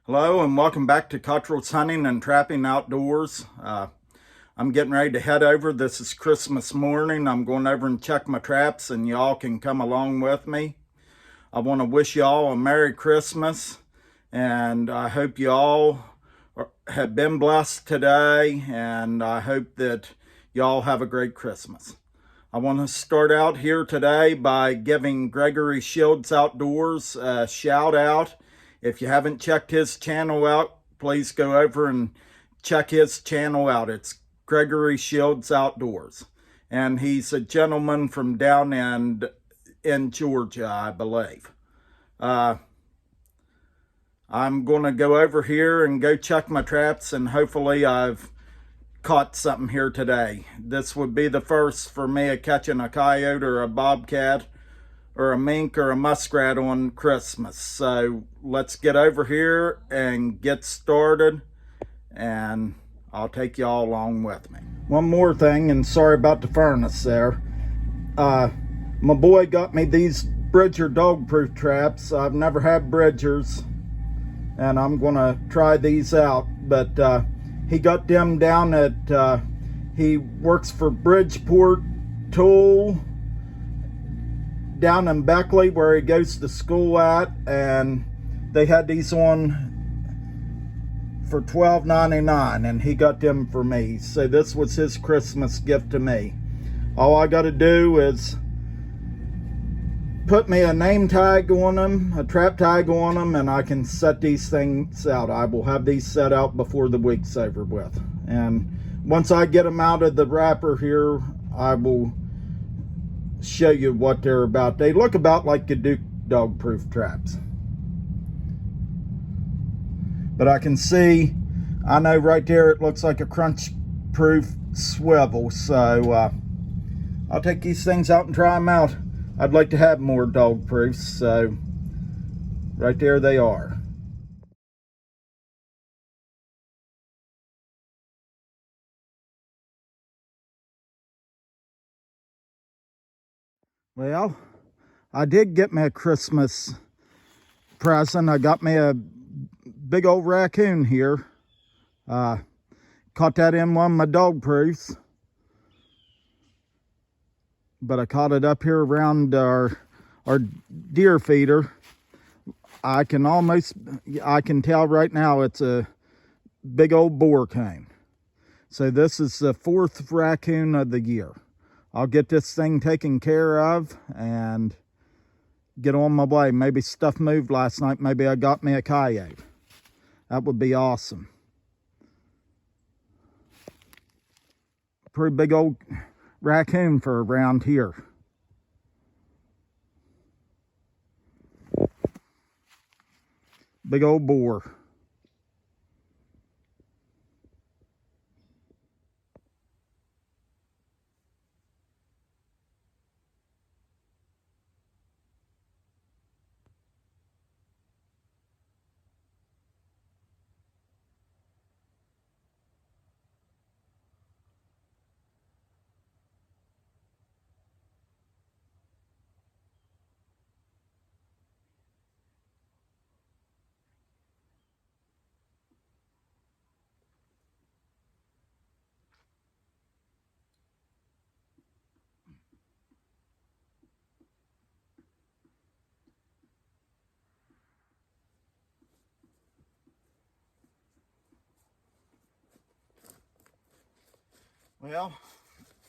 Hello and welcome back to Cuttrell's Hunting and Trapping Outdoors. I'm getting ready to head over. This is Christmas morning. I'm going over and check my traps and y'all can come along with me. I want to wish y'all a Merry Christmas and I hope y'all have been blessed today and I hope that y'all have a great Christmas. I want to start out here today by giving Gregory Shields Outdoors a shout out. If you haven't checked his channel out, please go over and check his channel out. It's Gregory Shields Outdoors. And he's a gentleman from down in Georgia, I believe. I'm going to go over here and go check my traps, and hopefully I've caught something here today. This would be the first for me of catching a coyote or a bobcat or a mink or a muskrat on Christmas. So let's get over here and get started, and I'll take y'all along with me. One more thing, and sorry about the furnace there. My boy got me these Bridger dog-proof traps. I've never had Bridgers, and I'm gonna try these out, but he got them down at, he works for Bridgeport Tool down in Beckley where he goes to school at, and they had these on for $12.99 and he got them for me. So this was his Christmas gift to me. All I got to do is put me a name tag on them, a trap tag on them, and I can set these things out. I will have these set out before the week's over with. And once I get them out of the wrapper here, I will show you what they're about. They look about like the Duke dog-proof traps. But I can see, I know right there it looks like a crunch-proof swivel. So I'll take these things out and try them out. I'd like to have more dog proofs, so right there they are. Well, I did get me a Christmas present. I got me a big old raccoon here. Caught that in one of my dog proofs. But I caught it up here around our deer feeder. I can tell right now it's a big old boar cane. So this is the 4th raccoon of the year. I'll get this thing taken care of and get on my way. Maybe stuff moved last night. Maybe I got me a coyote. That would be awesome. Pretty big old raccoon for around here. Big old boar. Well,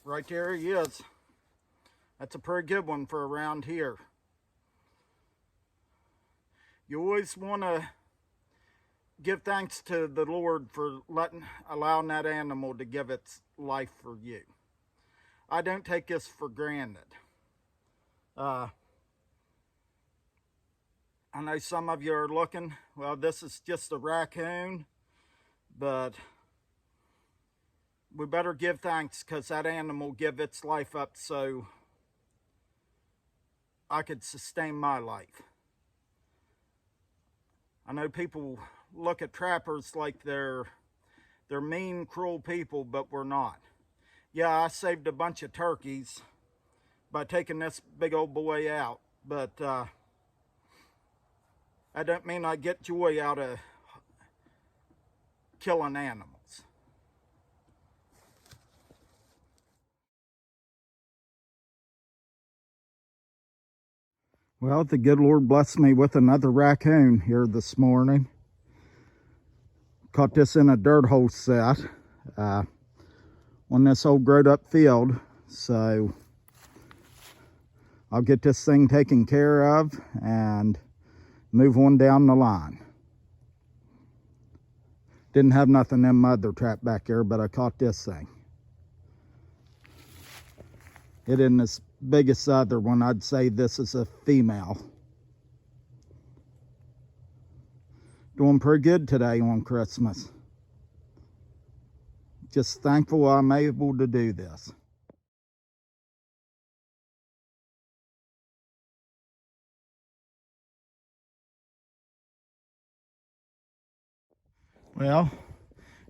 right there he is. That's a pretty good one for around here. You always want to give thanks to the Lord for allowing that animal to give its life for you. I don't take this for granted. I know some of you are looking, well, this is just a raccoon, but we better give thanks because that animal gave its life up so I could sustain my life. I know people look at trappers like they're mean, cruel people, but we're not. Yeah, I saved a bunch of turkeys by taking this big old boy out, but that don't mean I get joy out of killing animals. Well, the good Lord blessed me with another raccoon here this morning. Caught this in a dirt hole set on this old growed up field. So I'll get this thing taken care of and move on down the line. Didn't have nothing in my other trap back here, but I caught this thing. It isn't as big as the other one. I'd say this is a female. Doing pretty good today on Christmas. Just thankful I'm able to do this. Well,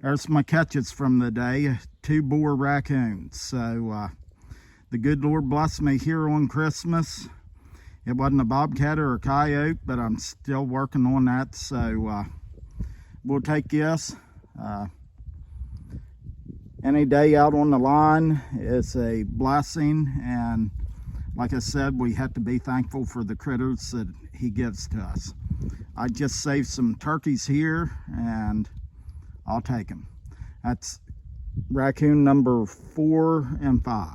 there's my catches from the day. 2 boar raccoons. So the good Lord blessed me here on Christmas. It wasn't a bobcat or a coyote, but I'm still working on that. So we'll take this. Any day out on the line is a blessing. And like I said, we have to be thankful for the critters that he gives to us. I just saved some turkeys here and I'll take them. That's raccoon number 4 and 5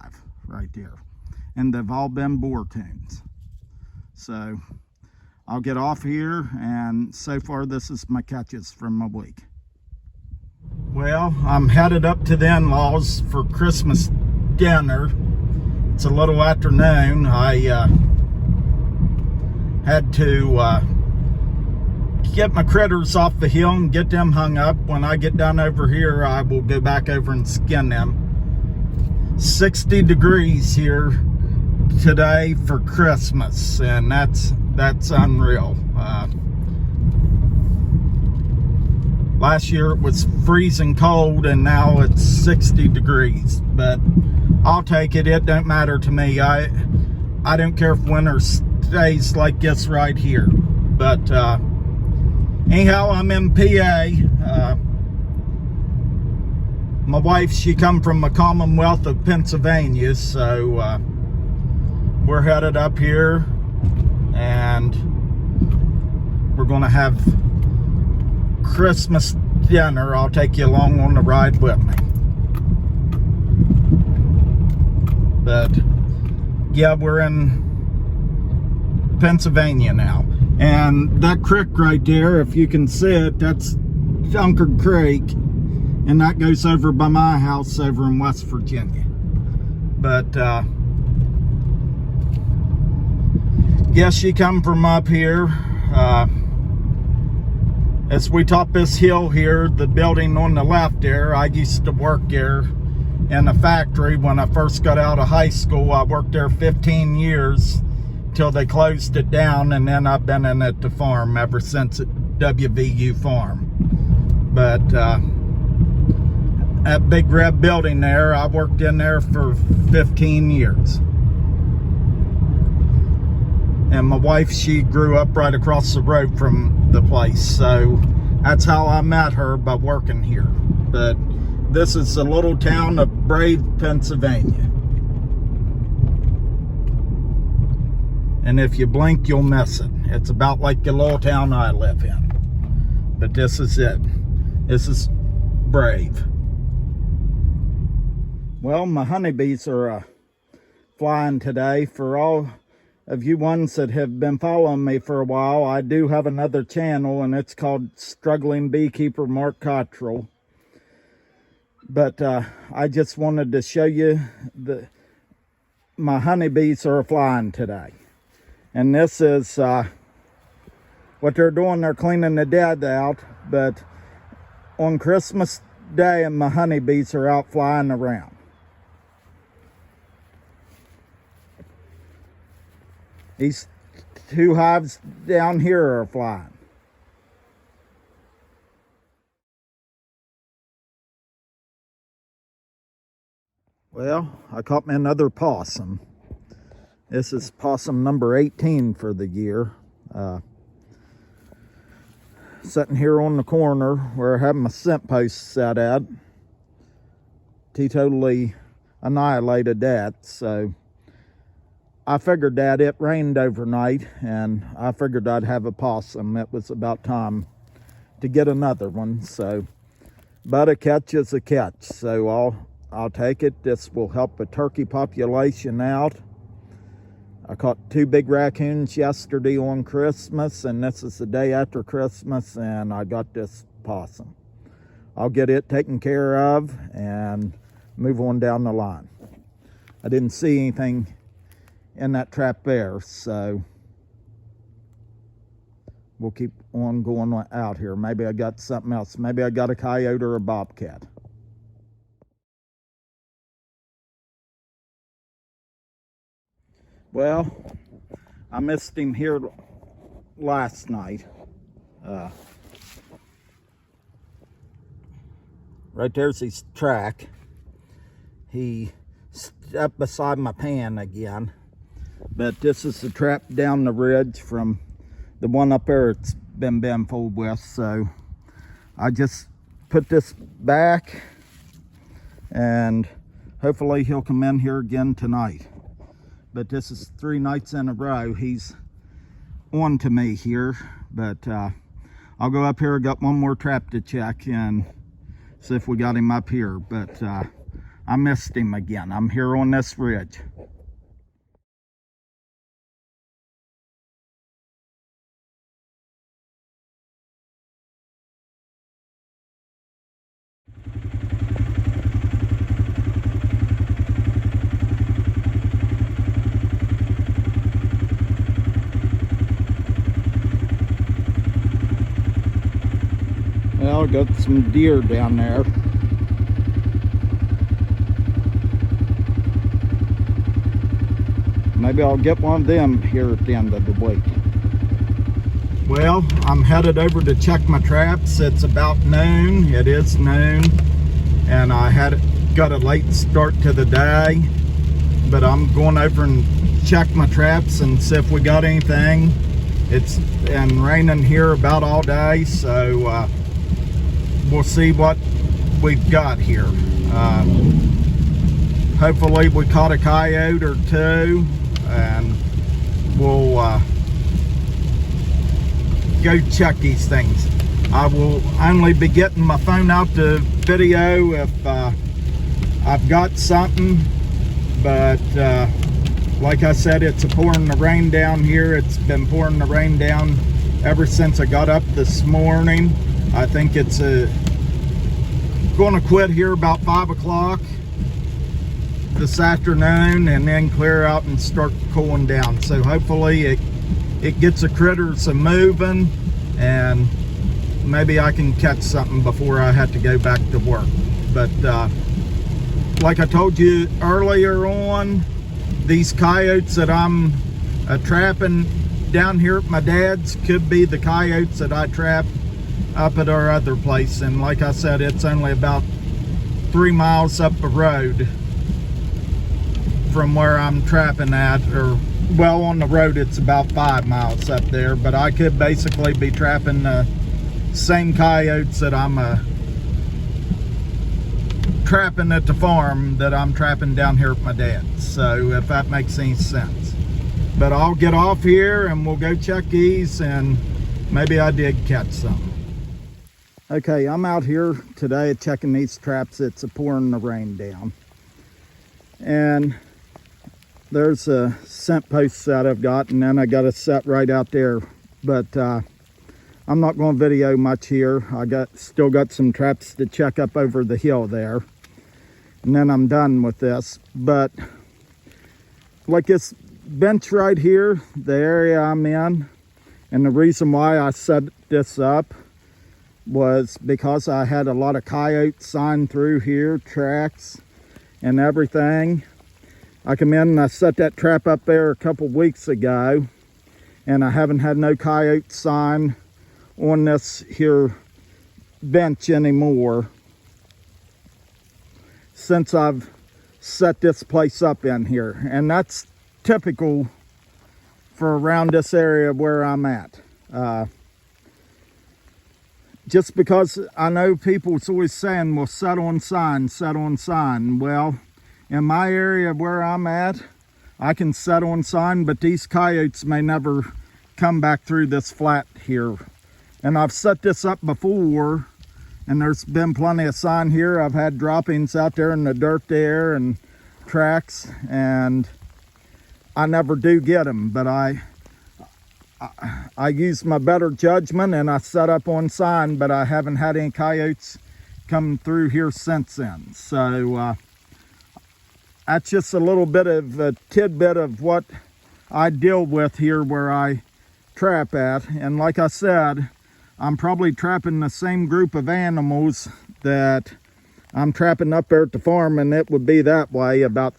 right there. And they've all been boar coons. So I'll get off here, and so far this is my catches from my week. Well, I'm headed up to the in-laws for Christmas dinner. It's a little afternoon. I had to get my critters off the hill and get them hung up. When I get down over here, I will go back over and skin them. 60 degrees here today for Christmas, and that's unreal. Last year it was freezing cold, and now it's 60 degrees, but I'll take it. It don't matter to me. I don't care if winter stays like this right here. But anyhow, I'm in PA. My wife, she come from the Commonwealth of Pennsylvania, so we're headed up here, and we're gonna have Christmas dinner. I'll take you along on the ride with me. But yeah, we're in Pennsylvania now. And that creek right there, if you can see it, that's Dunkard Creek. And that goes over by my house over in West Virginia. But yes, she come from up here. As we top this hill here, the building on the left there, I used to work there in a factory when I first got out of high school. I worked there 15 years till they closed it down, and then I've been in at the farm ever since at WVU Farm. But that big red building there, I worked in there for 15 years. And my wife, she grew up right across the road from the place. So that's how I met her, by working here. But this is the little town of Brave, Pennsylvania. And if you blink, you'll miss it. It's about like the little town I live in. But this is it. This is Brave. Well, my honeybees are flying today. For all of you ones that have been following me for a while, I do have another channel, and it's called Struggling Beekeeper Mark Cottrell. But I just wanted to show you my honeybees are flying today. And this is what they're doing. They're cleaning the dead out. But on Christmas Day, my honeybees are out flying around. These 2 hives down here are flying. Well, I caught me another possum. This is possum number 18 for the year. sitting here on the corner where I have my scent post set at. He totally annihilated that, so I figured that it rained overnight, and I figured I'd have a possum. It was about time to get another one, so, but a catch is a catch, so I'll take it. This will help the turkey population out. I caught 2 big raccoons yesterday on Christmas, and this is the day after Christmas, and I got this possum. I'll get it taken care of and move on down the line. I didn't see anything in that trap there, so we'll keep on going out here. Maybe I got something else. Maybe I got a coyote or a bobcat. Well, I missed him here last night. Right there's his track. He stepped beside my pan again. But this is the trap down the ridge from the one up there it's been fooled with. So I just put this back, and hopefully he'll come in here again tonight. But this is 3 nights in a row he's on to me here. But I'll go up here. I got one more trap to check and see if we got him up here. But I missed him again. I'm here on this ridge. Well, got some deer down there. Maybe I'll get one of them here at the end of the week. Well, I'm headed over to check my traps. It's about noon. It is noon, and I got a late start to the day, but I'm going over and check my traps and see if we got anything. It's been raining here about all day, so we'll see what we've got here. Hopefully we caught a coyote or 2, and we'll go check these things. I will only be getting my phone out to video if I've got something, but like I said, it's pouring the rain down here. It's been pouring the rain down ever since I got up this morning. I think it's going to quit here about 5 o'clock this afternoon, and then clear out and start cooling down. So hopefully it gets the critters moving, and maybe I can catch something before I have to go back to work. But like I told you earlier on, these coyotes that I'm trapping down here at my dad's could be the coyotes that I trapped up at our other place. And like I said, it's only about 3 miles up the road from where I'm trapping at, or well, on the road it's about 5 miles up there, but I could basically be trapping the same coyotes that I'm trapping at the farm that I'm trapping down here at my dad's. So if that makes any sense. But I'll get off here and we'll go check these, and maybe I did catch some. Okay, I'm out here today checking these traps. It's pouring the rain down, and there's a scent post that I've got, and then I got a set right out there. But I'm not going to video much here. I still got some traps to check up over the hill there, and then I'm done with this. But like this bench right here, the area I'm in, and the reason why I set this up was because I had a lot of coyotes signed through here, tracks and everything. I come in and I set that trap up there a couple weeks ago, and I haven't had no coyote sign on this here bench anymore since I've set this place up in here. And that's typical for around this area where I'm at. just because I know people's always saying, well, set on sign, set on sign. Well, in my area where I'm at, I can set on sign, but these coyotes may never come back through this flat here. And I've set this up before, and there's been plenty of sign here. I've had droppings out there in the dirt there and tracks, and I never do get them, but I use my better judgment and I set up on sign, but I haven't had any coyotes come through here since then. So that's just a little bit of a tidbit of what I deal with here where I trap at. And like I said, I'm probably trapping the same group of animals that I'm trapping up there at the farm, and it would be that way about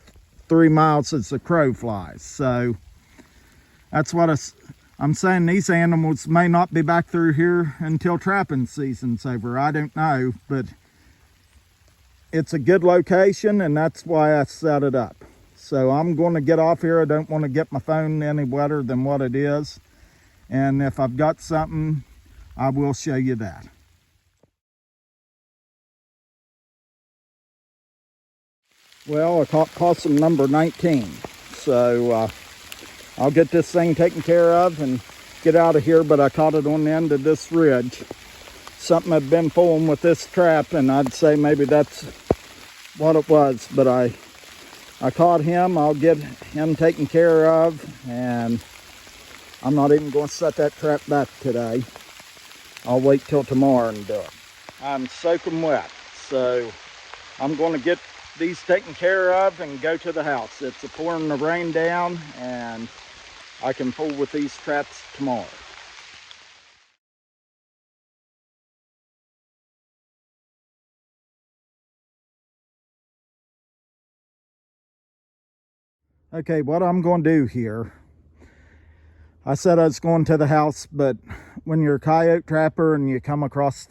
3 miles as the crow flies. So that's what I'm saying. These animals may not be back through here until trapping season's over. I don't know, but it's a good location, and that's why I set it up. So I'm going to get off here. I don't want to get my phone any wetter than what it is. And if I've got something, I will show you that. Well, I caught possum number 19. So I'll get this thing taken care of and get out of here, but I caught it on the end of this ridge. Something had been fooling with this trap, and I'd say maybe that's what it was, but I caught him. I'll get him taken care of, and I'm not even going to set that trap back today. I'll wait till tomorrow and do it. I'm soaking wet, so I'm going to get these taken care of and go to the house. It's pouring the rain down, and I can fool with these traps tomorrow. Okay, what I'm going to do here, I said I was going to the house, but when you're a coyote trapper and you come across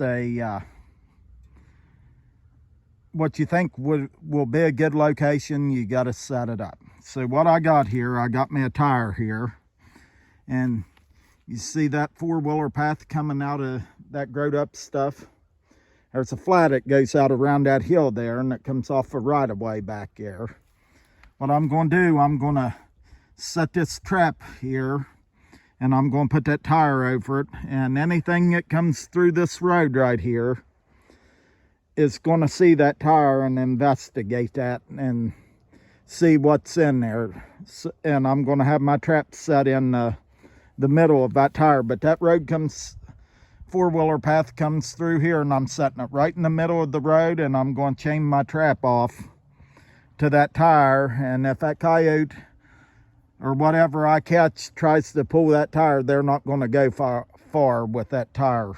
what you think will be a good location, you got to set it up. So what I got here, I got me a tire here, and you see that four-wheeler path coming out of that growed up stuff? There's a flat that goes out around that hill there, and it comes off a right-of-way back there. What I'm going to do, I'm going to set this trap here, and I'm going to put that tire over it, and anything that comes through this road right here is going to see that tire and investigate that and see what's in there. And I'm going to have my trap set in the middle of that tire, but that road comes, four-wheeler path comes through here, and I'm setting it right in the middle of the road, and I'm going to chain my trap off to that tire. And if that coyote or whatever I catch tries to pull that tire, they're not going to go far with that tire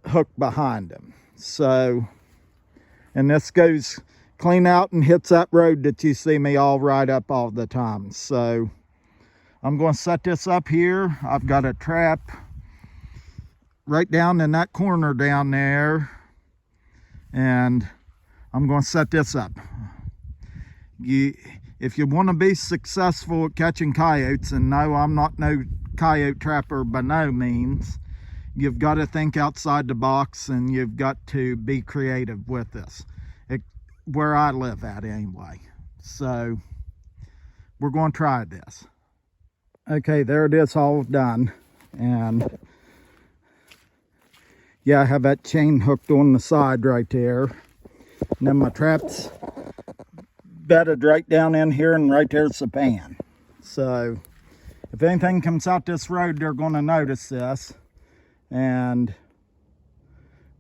hooked behind them. So, and this goes clean out and hits that road that you see me all ride up all the time. So I'm going to set this up here. I've got a trap right down in that corner down there, and I'm going to set this up. If you want to be successful at catching coyotes, and no, I'm not no coyote trapper by no means, you've got to think outside the box, and you've got to be creative with this. Where I live at anyway. So we're going to try this. Okay, there it is, all done. And yeah, I have that chain hooked on the side right there. And then my trap's bedded right down in here, and right there's the pan. So if anything comes out this road, they're going to notice this, and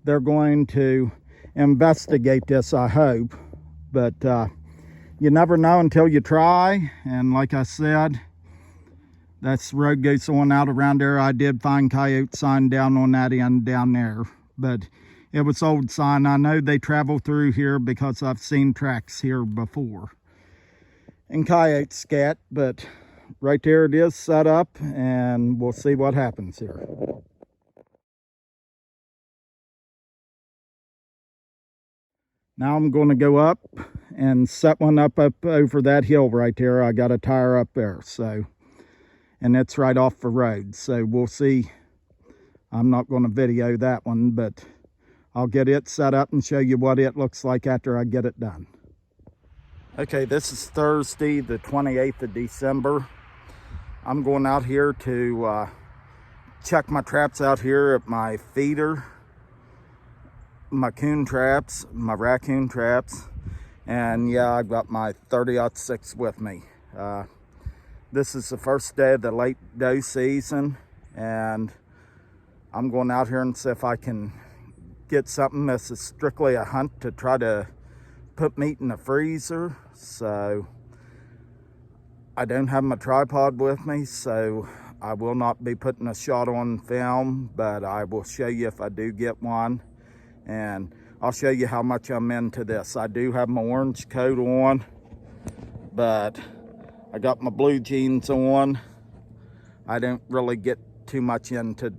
they're going to investigate this, I hope. But you never know until you try. And like I said, that's road goes on out around there. I did find coyote sign down on that end down there, but it was old sign. I know they travel through here because I've seen tracks here before and coyote scat. But right there it is set up, and we'll see what happens here. Now I'm going to go up and set one up over that hill right there. I got a tire up there, so, and it's right off the road. So we'll see I'm not going to video that one, but I'll get it set up and show you what it looks like after I get it done. Okay, this is Thursday, the 28th of December. I'm going out here to check my traps out here at my feeder, my coon traps, my raccoon traps, and yeah, I've got my 30-06 with me. This is the first day of the late doe season, and I'm going out here and see if I can get something. This is strictly a hunt to try to put meat in the freezer, so I don't have my tripod with me, so I will not be putting a shot on film, but I will show you if I do get one, and I'll show you how much I'm into this. I do have my orange coat on, but I got my blue jeans on. I don't really get too much into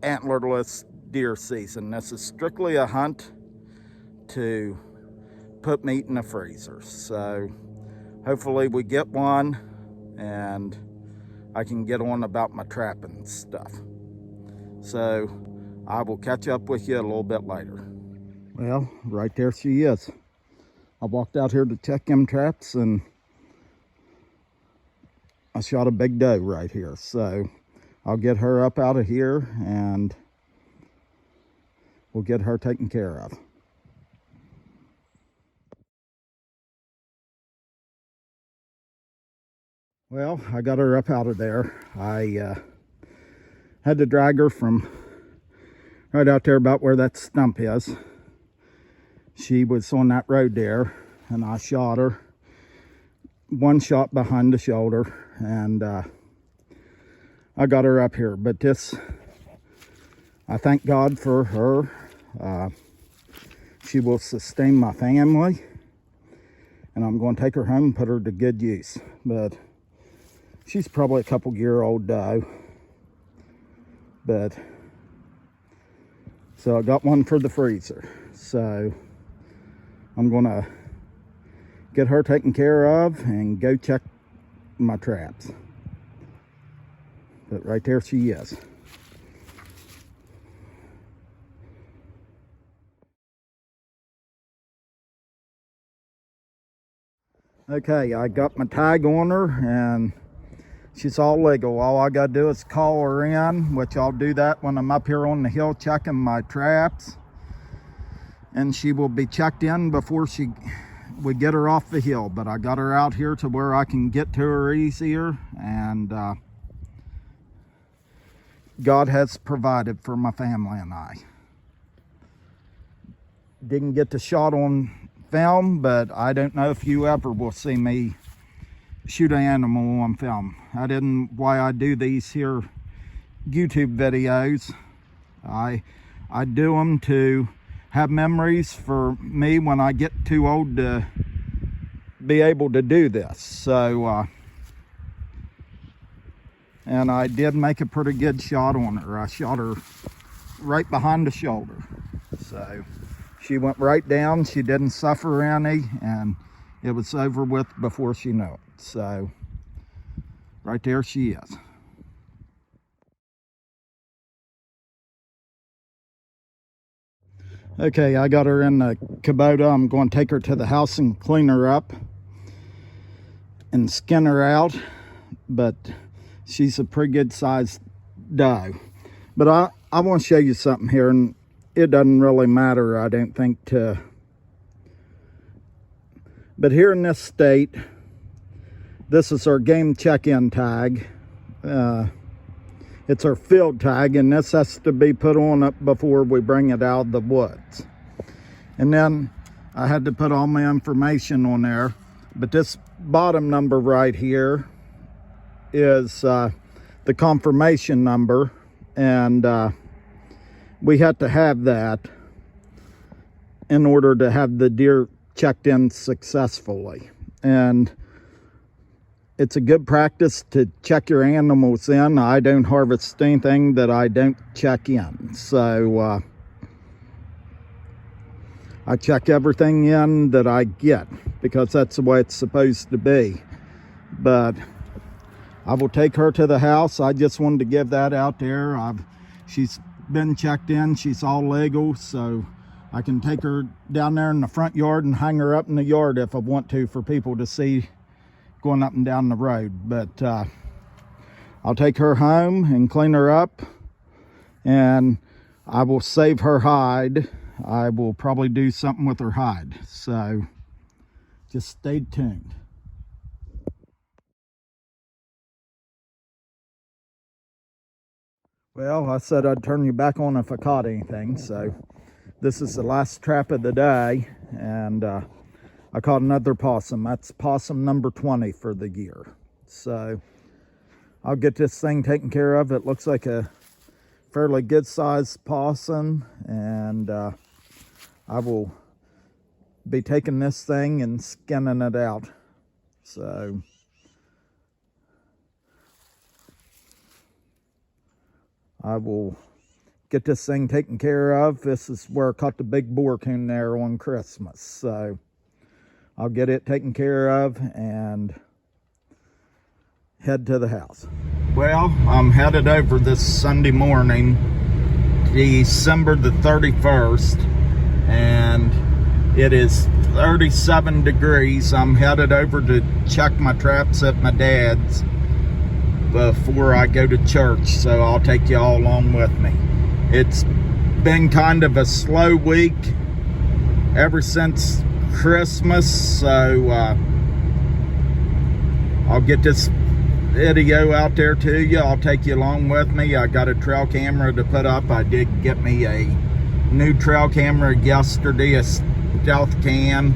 antlerless deer season. This is strictly a hunt to put meat in the freezer. So hopefully we get one and I can get on about my trapping stuff. So I will catch up with you a little bit later. Well, right there she is. I walked out here to check them traps and I shot a big doe right here. So I'll get her up out of here and we'll get her taken care of. Well, I got her up out of there. I had to drag her from right out there about where that stump is. She was on that road there, and I shot her. One shot behind the shoulder, and I got her up here. But this, I thank God for her. She will sustain my family, and I'm going to take her home and put her to good use. But she's probably a couple-year-old doe. But so I got one for the freezer. So I'm gonna get her taken care of and go check my traps. But right there she is. Okay, I got my tag on her and she's all legal. All I gotta do is call her in, which I'll do that when I'm up here on the hill checking my traps. And she will be checked in before we get her off the hill. But I got her out here to where I can get to her easier. And God has provided for my family and I. Didn't get the shot on film, but I don't know if you ever will see me shoot an animal on film. Why I do these here YouTube videos. I do them to have memories for me when I get too old to be able to do this. So and I did make a pretty good shot on her. I shot her right behind the shoulder, so she went right down. She didn't suffer any, and it was over with before she knew it. So right there she is. Okay, I got her in the Kubota. I'm going to take her to the house and clean her up and skin her out. But she's a pretty good sized doe. But I want to show you something here, and it doesn't really matter, I don't think, but here in this state, this is our game check-in tag. It's our field tag, and this has to be put on up before we bring it out of the woods. And then I had to put all my information on there. But this bottom number right here is the confirmation number, and we had to have that in order to have the deer checked in successfully. And it's a good practice to check your animals in. I don't harvest anything that I don't check in. So I check everything in that I get, because that's the way it's supposed to be. But I will take her to the house. I just wanted to give that out there. She's been checked in. She's all legal, so I can take her down there in the front yard and hang her up in the yard if I want to, for people to see going up and down the road. But I'll take her home and clean her up, and I will save her hide. I will probably do something with her hide, so just stay tuned. Well, I said I'd turn you back on if I caught anything, so this is the last trap of the day, and I caught another possum. That's possum number 20 for the year. So I'll get this thing taken care of. It looks like a fairly good sized possum, and I will be taking this thing and skinning it out. So I will get this thing taken care of. This is where I caught the big boar coon there on Christmas. So I'll get it taken care of and head to the house. Well, I'm headed over this Sunday morning, December the 31st, and it is 37 degrees. I'm headed over to check my traps at my dad's before I go to church, so I'll take you all along with me. It's been kind of a slow week ever since Christmas, so I'll get this video out there to you. I'll take you along with me. I got a trail camera to put up. I did get me a new trail camera yesterday, a stealth cam.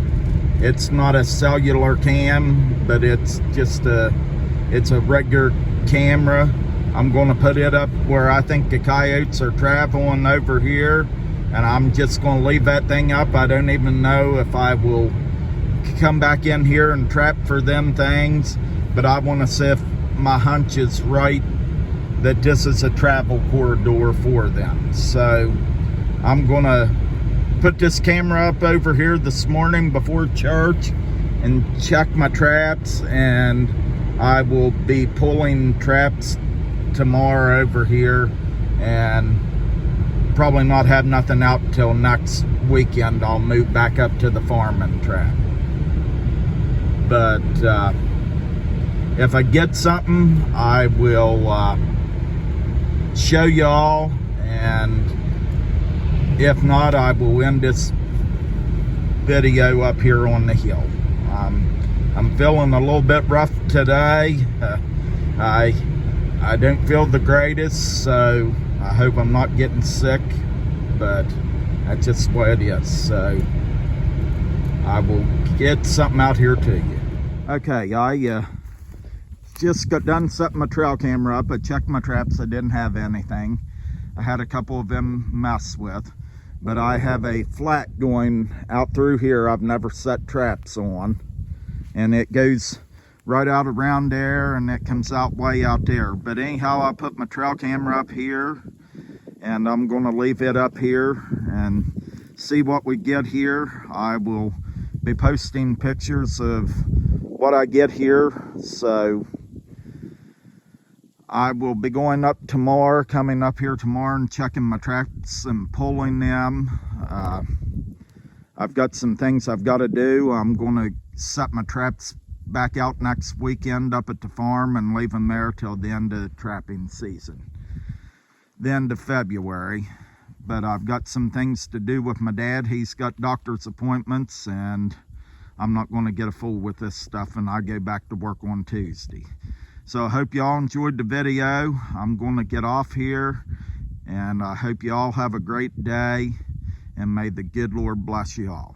It's not a cellular cam, but it's just it's a regular camera. I'm going to put it up where I think the coyotes are traveling over here, and I'm just going to leave that thing up. I don't even know if I will come back in here and trap for them things, but I want to see if my hunch is right that this is a travel corridor for them. So I'm going to put this camera up over here this morning before church and check my traps, and I will be pulling traps tomorrow over here, and probably not have nothing out until next weekend. I'll move back up to the farm and trap. But if I get something, I will show y'all, and if not, I will end this video up here on the hill. I'm feeling a little bit rough today. I don't feel the greatest, so I hope I'm not getting sick, but that's just the way it is. So I will get something out here to you. Okay, I just got done setting my trail camera up. I checked my traps. I didn't have anything. I had a couple of them mess with, but I have a flat going out through here I've never set traps on, and it goes right out around there, and it comes out way out there. But anyhow, I put my trail camera up here, and I'm going to leave it up here and see what we get here. I will be posting pictures of what I get here, so I will be going up tomorrow, coming up here tomorrow and checking my traps and pulling them. I've got some things I've got to do. I'm going to set my traps back out next weekend up at the farm and leave them there till the end of the trapping season, the end of February. But I've got some things to do with my dad. He's got doctor's appointments, and I'm not going to get a fool with this stuff, and I go back to work on Tuesday. So I hope y'all enjoyed the video. I'm going to get off here, and I hope y'all have a great day, and may the good Lord bless you all.